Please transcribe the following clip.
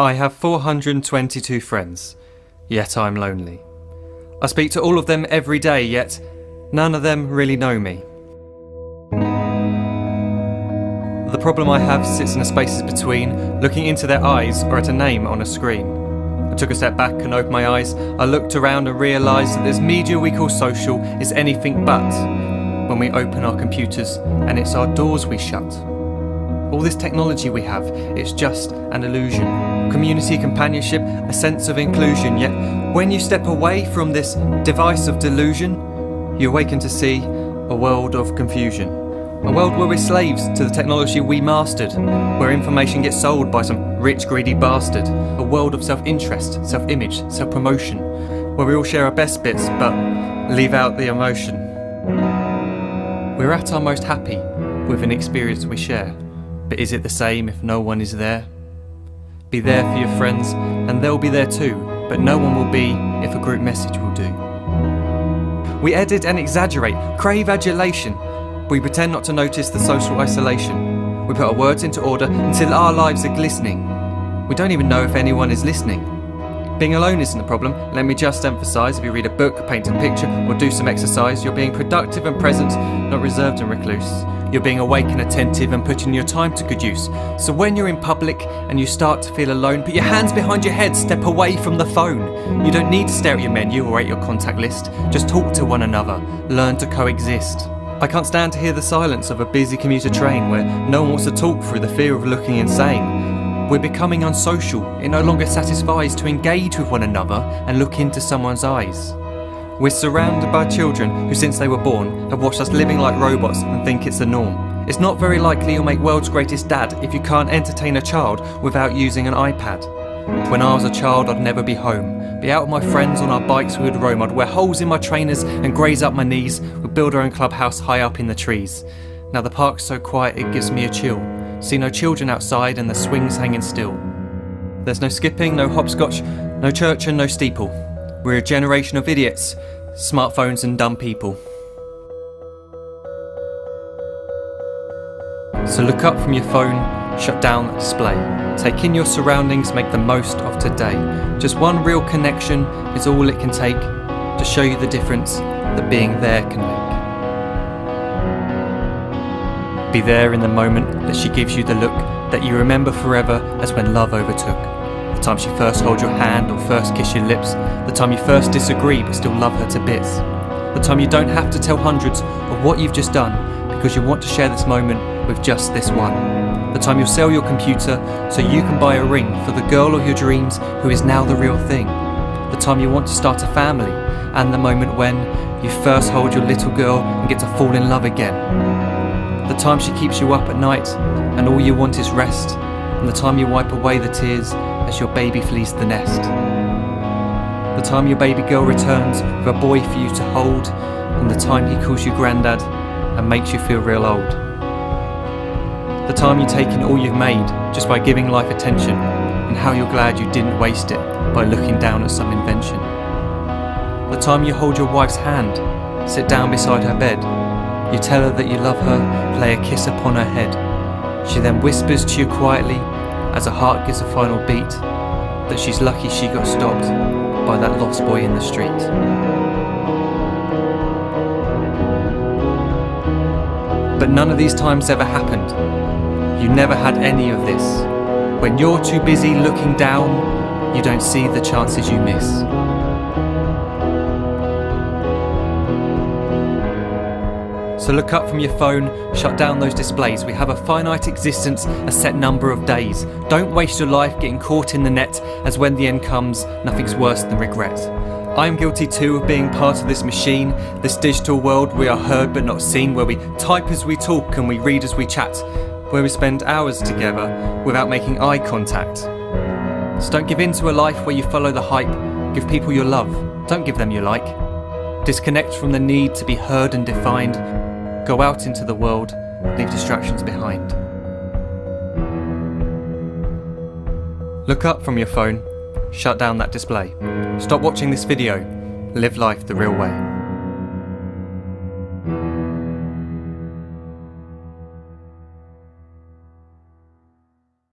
I have 422 friends, yet I'm lonely. I speak to all of them every day, yet none of them really know me. The problem I have sits in the spaces between looking into their eyes or at a name on a screen. I took a step back and opened my eyes. I looked around and realised that this media we call social is anything but when we open our computers and it's our doors we shut. All this technology we have, it's just an illusion. Community, companionship, a sense of inclusion. Yet when you step away from this device of delusion, you awaken to see a world of confusion. A world where we're slaves to the technology we mastered, where information gets sold by some rich, greedy bastard. A world of self-interest, self-image, self-promotion, where we all share our best bits but leave out the emotion. We're at our most happy with an experience we share. But is it the same if no one is there? Be there for your friends, and they'll be there too, but no one will be if a group message will do. We edit and exaggerate, crave adulation. We pretend not to notice the social isolation. We put our words into order until our lives are glistening. We don't even know if anyone is listening. Being alone isn't the problem. Let me just emphasise, if you read a book, paint a picture, or do some exercise, you're being productive and present, not reserved and recluse. You're being awake and attentive and putting your time to good use. So when you're in public and you start to feel alone, put your hands behind your head, step away from the phone. You don't need to stare at your menu or at your contact list. Just talk to one another, learn to coexist. I can't stand to hear the silence of a busy commuter train where no one wants to talk through the fear of looking insane. We're becoming unsocial. It no longer satisfies to engage with one another and look into someone's eyes. We're surrounded by children who, since they were born, have watched us living like robots and think it's the norm. It's not very likely you'll make world's greatest dad if you can't entertain a child without using an iPad. When I was a child, I'd never be home. Be out with my friends on our bikes we would roam. I'd wear holes in my trainers and graze up my knees. We'd build our own clubhouse high up in the trees. Now the park's so quiet it gives me a chill. See no children outside and the swings hanging still. There's no skipping, no hopscotch, no church and no steeple. We're a generation of idiots, smartphones and dumb people. So look up from your phone, shut down the display. Take in your surroundings, make the most of today. Just one real connection is all it can take to show you the difference that being there can make. Be there in the moment that she gives you the look that you remember forever as when love overtook. The time she first holds your hand or first kiss your lips. The time you first disagree but still love her to bits. The time you don't have to tell hundreds of what you've just done because you want to share this moment with just this one. The time you'll sell your computer so you can buy a ring for the girl of your dreams who is now the real thing. The time you want to start a family, and the moment when you first hold your little girl and get to fall in love again. The time she keeps you up at night and all you want is rest, and the time you wipe away the tears as your baby flees the nest. The time your baby girl returns with a boy for you to hold, and the time he calls you granddad and makes you feel real old. The time you take in all you've made just by giving life attention, and how you're glad you didn't waste it by looking down at some invention. The time you hold your wife's hand, sit down beside her bed, you tell her that you love her, lay a kiss upon her head. She then whispers to you quietly, as her heart gives a final beat, that she's lucky she got stopped by that lost boy in the street. But none of these times ever happened. You never had any of this. When you're too busy looking down, you don't see the chances you miss. So look up from your phone, shut down those displays. We have a finite existence, a set number of days. Don't waste your life getting caught in the net, as when the end comes, nothing's worse than regret. I am guilty too of being part of this machine, this digital world we are heard but not seen, where we type as we talk and we read as we chat, where we spend hours together without making eye contact. So don't give in to a life where you follow the hype. Give people your love, don't give them your like. Disconnect from the need to be heard and defined. Go out into the world, leave distractions behind. Look up from your phone, shut down that display. Stop watching this video, live life the real way.